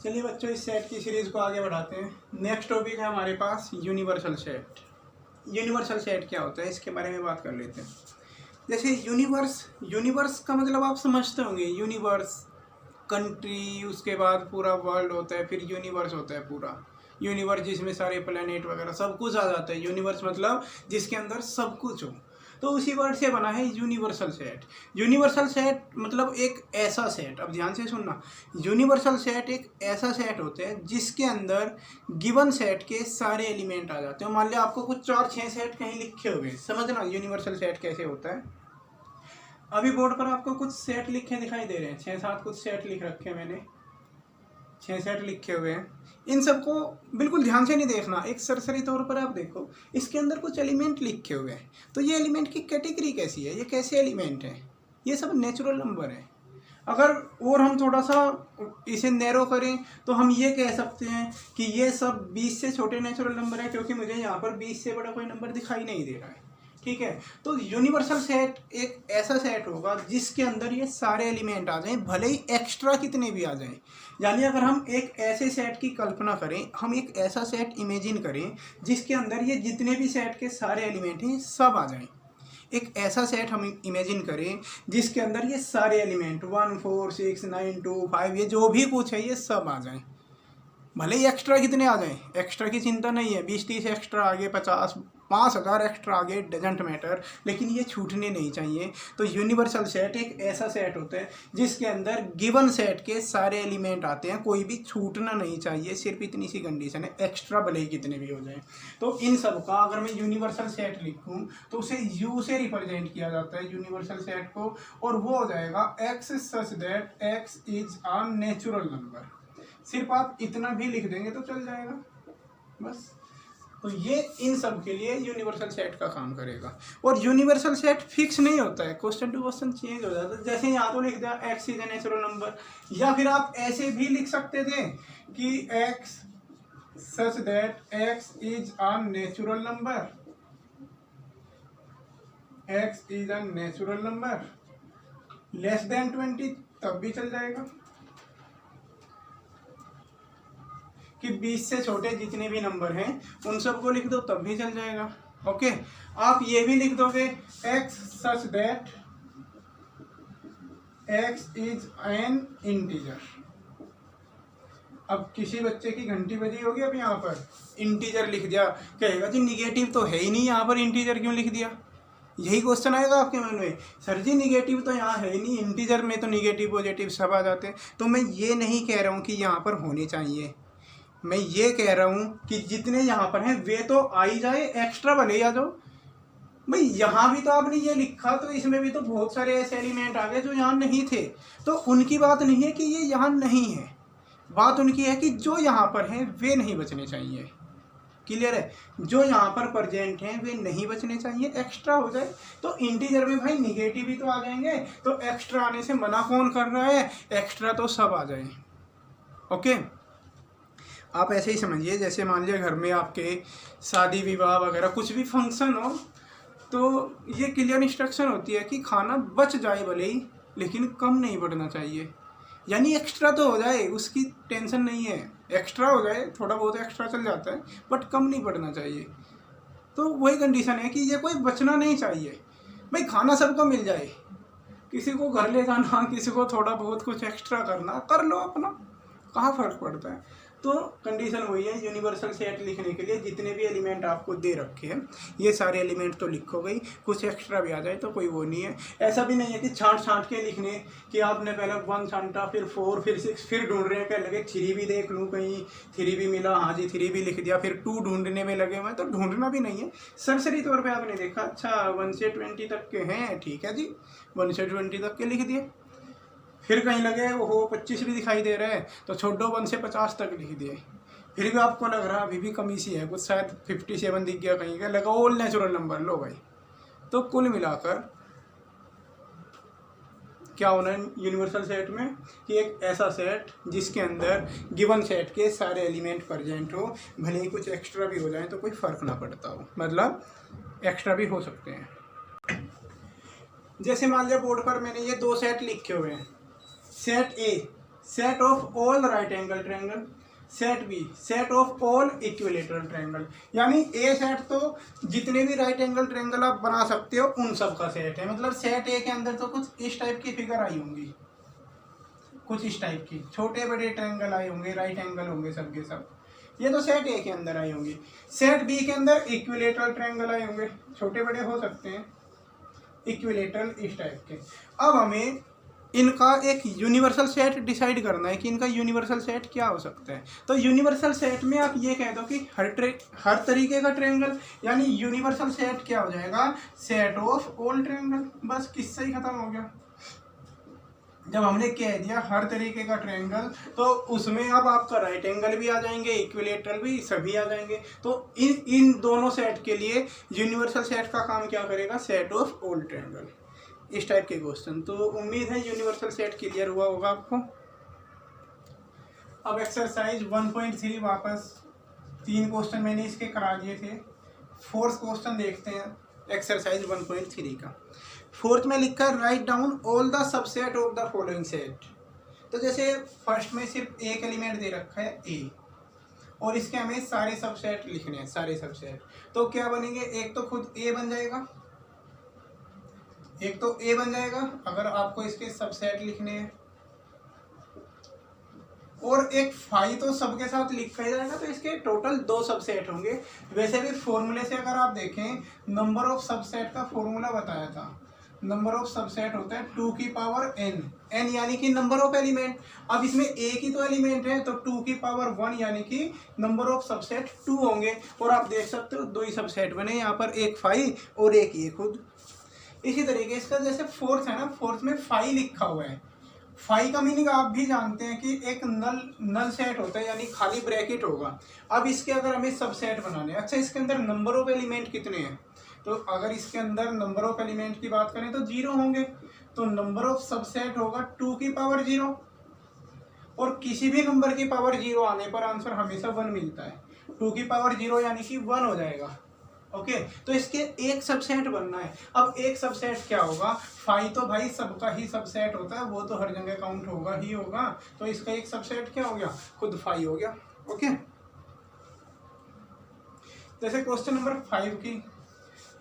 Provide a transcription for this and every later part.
चलिए बच्चों, इस सेट की सीरीज़ को आगे बढ़ाते हैं। नेक्स्ट टॉपिक है हमारे पास यूनिवर्सल सेट। यूनिवर्सल सेट क्या होता है इसके बारे में बात कर लेते हैं। जैसे यूनिवर्स का मतलब आप समझते होंगे। यूनिवर्स कंट्री, उसके बाद पूरा वर्ल्ड होता है, फिर यूनिवर्स होता है पूरा यूनिवर्स जिसमें सारे प्लेनेट वगैरह सब कुछ आ जाता है। यूनिवर्स मतलब जिसके अंदर सब कुछ हो, तो उसी वर्ड से बना है यूनिवर्सल सेट। यूनिवर्सल सेट मतलब एक ऐसा सेट, अब ध्यान से सुनना, यूनिवर्सल सेट एक ऐसा सेट होता है जिसके अंदर गिवन सेट के सारे एलिमेंट आ जाते हैं। मान लिया आपको कुछ 4-6 सेट कहीं लिखे हुए, समझना यूनिवर्सल सेट कैसे होता है। अभी बोर्ड पर आपको कुछ सेट लिखे दिखाई दे रहे हैं, 6-7 कुछ सेट लिख रखे हैं मैंने, 6 सेट लिखे हुए हैं। इन सबको बिल्कुल ध्यान से नहीं देखना, एक सरसरी तौर पर आप देखो, इसके अंदर कुछ एलिमेंट लिखे हुए हैं। तो ये एलिमेंट की कैटेगरी कैसी है, ये कैसे एलिमेंट है, ये सब नेचुरल नंबर है। अगर और हम थोड़ा सा इसे नैरो करें तो हम ये कह सकते हैं कि ये सब 20 से छोटे नेचुरल नंबर है, क्योंकि मुझे यहाँ पर 20 से बड़ा कोई नंबर दिखाई नहीं दे रहा है। ठीक है, तो यूनिवर्सल सेट एक ऐसा सेट होगा जिसके अंदर ये सारे एलिमेंट आ जाएं, भले ही एक्स्ट्रा कितने भी आ जाएं। यानी अगर हम एक ऐसे सेट की कल्पना करें, हम एक ऐसा सेट इमेजिन करें जिसके अंदर ये जितने भी सेट के सारे एलिमेंट हैं सब आ जाएं। एक ऐसा सेट हम इमेजिन करें जिसके अंदर ये सारे एलिमेंट 1 4 6 9 2 5 ये जो भी कुछ है ये सब आ जाएं, भले ही एक्स्ट्रा कितने आ जाएं, एक्स्ट्रा की चिंता नहीं है, 20-30 एक्स्ट्रा आगे, 50-5,000 एक्स्ट्रा आगे, डजेंट मैटर, लेकिन ये छूटने नहीं चाहिए। तो यूनिवर्सल सेट एक ऐसा सेट होता है जिसके अंदर गिवन सेट के सारे एलिमेंट आते हैं, कोई भी छूटना नहीं चाहिए। सिर्फ इतनी सी कंडीशन है, एक्स्ट्रा भले ही कितने भी हो जाए। तो इन सब का अगर मैं यूनिवर्सल सेट लिखूँ तो उसे यू से रिप्रेजेंट किया जाता है यूनिवर्सल सेट को, और वो हो जाएगा x such that x is a natural number. सिर्फ आप इतना भी लिख देंगे तो चल जाएगा बस। तो ये इन सब के लिए यूनिवर्सल सेट का काम करेगा। और यूनिवर्सल सेट फिक्स नहीं होता है, क्वेश्चन टू क्वेश्चन चेंज हो जाता है। जैसे यहाँ तो लिख दिया x is a natural number, या फिर आप ऐसे भी लिख सकते थे कि x such that x is a natural number, x is a natural number less than 20, तब भी चल जाएगा कि 20 से छोटे जितने भी नंबर हैं उन सबको लिख दो तब भी चल जाएगा। ओके, आप ये भी लिख दोगे x such that x is an integer. अब किसी बच्चे की घंटी बजी होगी, अब यहाँ पर इंटीजर लिख दिया, कहेगा जी निगेटिव तो है ही नहीं, यहाँ पर इंटीजर क्यों लिख दिया। यही क्वेश्चन आएगा आपके मन में, सर जी निगेटिव तो यहाँ है ही नहीं, इंटीजर में तो निगेटिव पॉजिटिव सब आ जाते हैं। तो मैं ये नहीं कह रहा हूँ कि यहाँ पर होने चाहिए, मैं ये कह रहा हूँ कि जितने यहाँ पर हैं वे तो आ ही जाए, एक्स्ट्रा भले ही आ जाओ। भाई यहाँ भी तो आपने ये लिखा, तो इसमें भी तो बहुत सारे ऐसे एलिमेंट आ गए जो यहाँ नहीं थे। तो उनकी बात नहीं है कि ये यहाँ नहीं है, बात उनकी है कि जो यहाँ पर हैं वे नहीं बचने चाहिए। क्लियर है, जो यहाँ पर प्रेजेंट हैं वे नहीं बचने चाहिए, एक्स्ट्रा हो जाए। तो इंटीजर में भाई निगेटिव भी तो आ जाएंगे, तो एक्स्ट्रा आने से मना कौन कर रहा है, एक्स्ट्रा तो सब आ जाए। ओके, आप ऐसे ही समझिए, जैसे मान लिया घर में आपके शादी विवाह वगैरह कुछ भी फंक्शन हो, तो ये क्लियर इंस्ट्रक्शन होती है कि खाना बच जाए भले ही, लेकिन कम नहीं बढ़ना चाहिए। यानी एक्स्ट्रा तो हो जाए, उसकी टेंशन नहीं है, एक्स्ट्रा हो जाए, थोड़ा बहुत एक्स्ट्रा चल जाता है, बट कम नहीं बढ़ना चाहिए। तो वही कंडीशन है कि ये कोई बचना नहीं चाहिए। भाई खाना सबको मिल जाए, किसी को घर ले जाना, किसी को थोड़ा बहुत कुछ एक्स्ट्रा करना, कर लो अपना, कहाँ फ़र्क पड़ता है। तो कंडीशन वही है यूनिवर्सल सेट लिखने के लिए, जितने भी एलिमेंट आपको दे रखे हैं ये सारे एलिमेंट तो लिखो गई, कुछ एक्स्ट्रा भी आ जाए तो कोई वो नहीं है। ऐसा भी नहीं है कि छांट के लिखने कि आपने पहले 1 छांटा, फिर 4, फिर 6, फिर ढूंढ रहे हैं, क्या लगे 3 भी देख लूँ, कहीं 3 भी मिला, हाँ जी 3 भी लिख दिया, फिर 2 ढूंढने में लगे हुए, तो ढूंढना भी नहीं है। सरसरी तौर पर आपने देखा, अच्छा 1 से 20 तक के हैं, ठीक है जी, 1 से 20 तक के लिख दिए। फिर कहीं लगे वो 25 भी दिखाई दे रहा है, तो छोड़ो 1 से 50 तक लिख दिए। फिर भी आपको लग रहा अभी भी कमी सी है, कुछ शायद 57 दिख गया, कहीं का लगा ऑल नेचुरल नंबर, लो भाई। तो कुल मिलाकर क्या होना है यूनिवर्सल सेट में, कि एक ऐसा सेट जिसके अंदर गिवन सेट के सारे एलिमेंट प्रेजेंट हो, भले ही कुछ एक्स्ट्रा भी हो जाए तो कोई फ़र्क ना पड़ता हो, मतलब एक्स्ट्रा भी हो सकते हैं। जैसे मान लिया बोर्ड पर मैंने ये 2 सेट लिखे हुए हैं, set A set of all right angle triangle, set B set of all equilateral triangle. यानी ए सेट तो जितने भी राइट एंगल ट्रायंगल आप बना सकते हो उन सब का सेट है। मतलब सेट ए के अंदर तो कुछ इस टाइप की फिगर आई होंगी, कुछ इस टाइप की छोटे बड़े ट्रायंगल आए होंगे, राइट एंगल होंगे सब के सब, ये तो सेट ए के अंदर आई होंगी। सेट बी के अंदर इक्विलेटरल ट्रायंगल आए होंगे, छोटे बड़े हो सकते हैं, इक्विलेटरल इस टाइप के। अब हमें इनका एक यूनिवर्सल सेट डिसाइड करना है कि इनका यूनिवर्सल सेट क्या हो सकता है। तो यूनिवर्सल सेट में आप ये कह दो कि हर तरीके का ट्रायंगल, यानी यूनिवर्सल सेट क्या हो जाएगा, सेट ऑफ ऑल ट्रायंगल। बस किससे ही खत्म हो गया। जब हमने कह दिया हर तरीके का ट्रायंगल, तो उसमें अब आपका राइट एंगल भी आ जाएंगे, इक्विलेटरल भी, सभी आ जाएंगे। तो इन दोनों सेट के लिए यूनिवर्सल सेट का काम क्या करेगा, सेट ऑफ ऑल ट्रायंगल। इस टाइप के क्वेश्चन। तो उम्मीद है यूनिवर्सल सेट क्लियर हुआ होगा आपको। अब एक्सरसाइज 1.3 वापस 3 क्वेश्चन मैंने इसके करा दिए थे। फोर्थ क्वेश्चन देखते हैं एक्सरसाइज 1.3 का। फोर्थ में लिखा है write down all the subset of the following set. तो जैसे फर्स्ट में सिर्फ एक एलिमेंट दे रखा है ए, और इसके हमें सारे सबसेट लिखने हैं, सारे सबसेट। तो क्या बनेंगे, एक तो खुद ए बन जाएगा, एक तो ए बन जाएगा अगर आपको इसके सबसेट लिखने हैं, और एक फाई तो सबके साथ लिखा ही जाएगा, तो इसके टोटल 2 सबसेट होंगे। वैसे भी फॉर्मूले से अगर आप देखें, नंबर ऑफ सबसेट का फॉर्मूला बताया था, नंबर ऑफ सबसेट होता है 2 की पावर n, n यानी कि नंबर ऑफ एलिमेंट। अब इसमें एक ही तो एलिमेंट है, तो 2 की पावर 1 यानी कि नंबर ऑफ सबसेट 2 होंगे। और आप देख सकते हो 2 ही सबसेट बने यहाँ पर, एक फाई और एक ये खुद। इसी तरीके इसका जैसे फोर्थ है ना, फोर्थ में फाई लिखा हुआ है। फाई का मीनिंग आप भी जानते हैं कि एक नल सेट होता है, यानी खाली ब्रैकेट होगा। अब इसके अगर हमें सबसेट बनाने, अच्छा इसके अंदर नंबर ऑफ एलिमेंट कितने हैं, तो अगर इसके अंदर नंबर ऑफ एलिमेंट की बात करें तो 0 होंगे, तो नंबर ऑफ सबसेट होगा 2 की पावर 0। और किसी भी नंबर की पावर 0 आने पर आंसर हमेशा 1 मिलता है। 2 की पावर 0 यानी कि 1 हो जाएगा। ओके, तो इसके एक सबसेट बनना है। अब एक सबसेट क्या होगा, फाई तो भाई सबका ही सबसेट होता है, वो तो हर जगह काउंट होगा ही होगा। तो इसका एक सबसेट क्या हो गया, खुद फाई हो गया। ओके, जैसे क्वेश्चन नंबर 5 की,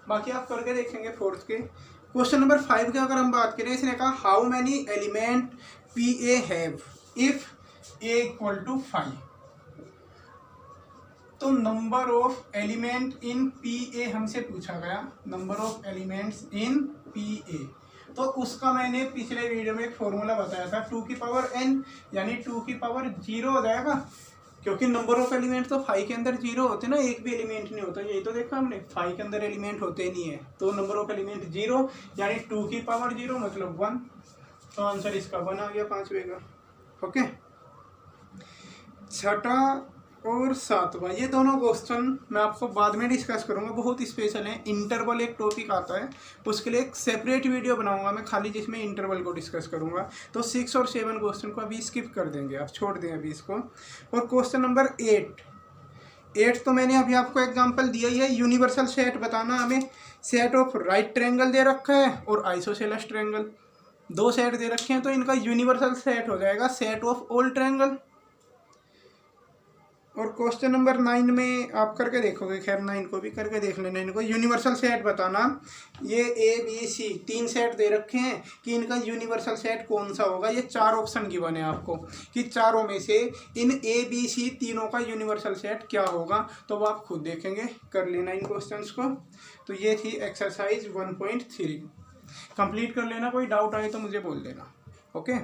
बाकी आप करके देखेंगे फोर्थ के। क्वेश्चन नंबर 5 की अगर हम बात करें, इसने कहा how many element P A have if A equal to 5। तो number of element in P A हमसे पूछा गया, number of elements in P A. तो उसका मैंने पिछले वीडियो में एक फॉर्मूला बताया था, 2 की पावर n यानी 2 की पावर 0 हो जाएगा, क्योंकि नंबर ऑफ एलिमेंट तो 5 के अंदर 0 होते ना, एक भी एलिमेंट नहीं होता। यही तो देखा हमने, 5 के अंदर एलिमेंट होते नहीं है, तो नंबर ऑफ एलिमेंट 0 यानी 2 की पावर 0 मतलब 1। तो आंसर इसका 1 आ गया 5वें का। ओके, छठा और 7वां, ये दोनों क्वेश्चन मैं आपको बाद में डिस्कस करूंगा, बहुत स्पेशल है। इंटरवल एक टॉपिक आता है, उसके लिए एक सेपरेट वीडियो बनाऊंगा मैं खाली, जिसमें इंटरवल को डिस्कस करूंगा। तो 6 और 7 क्वेश्चन को अभी स्किप कर देंगे, आप छोड़ दें अभी इसको। और क्वेश्चन नंबर 8 तो मैंने अभी आपको एग्जाम्पल दिया ही है। यूनिवर्सल सेट बताना हमें, सेट ऑफ राइट ट्रायंगल दे रखा है और आइसोसेलेस ट्रायंगल, 2 सेट दे रखे हैं, तो इनका यूनिवर्सल सेट हो जाएगा सेट ऑफ ऑल ट्रायंगल। और क्वेश्चन नंबर 9 में आप करके देखोगे, खैर 9 को भी करके देख लेना। इनको यूनिवर्सल सेट बताना, ये ए बी सी 3 सेट दे रखे हैं कि इनका यूनिवर्सल सेट कौन सा होगा। ये 4 ऑप्शन गिवन है आपको कि चारों में से इन ए बी सी तीनों का यूनिवर्सल सेट क्या होगा, तो वो आप खुद देखेंगे, कर लेना इन क्वेश्चंस को। तो ये थी एक्सरसाइज 1.3, कंप्लीट कर लेना। कोई डाउट आए तो मुझे बोल देना। ओके।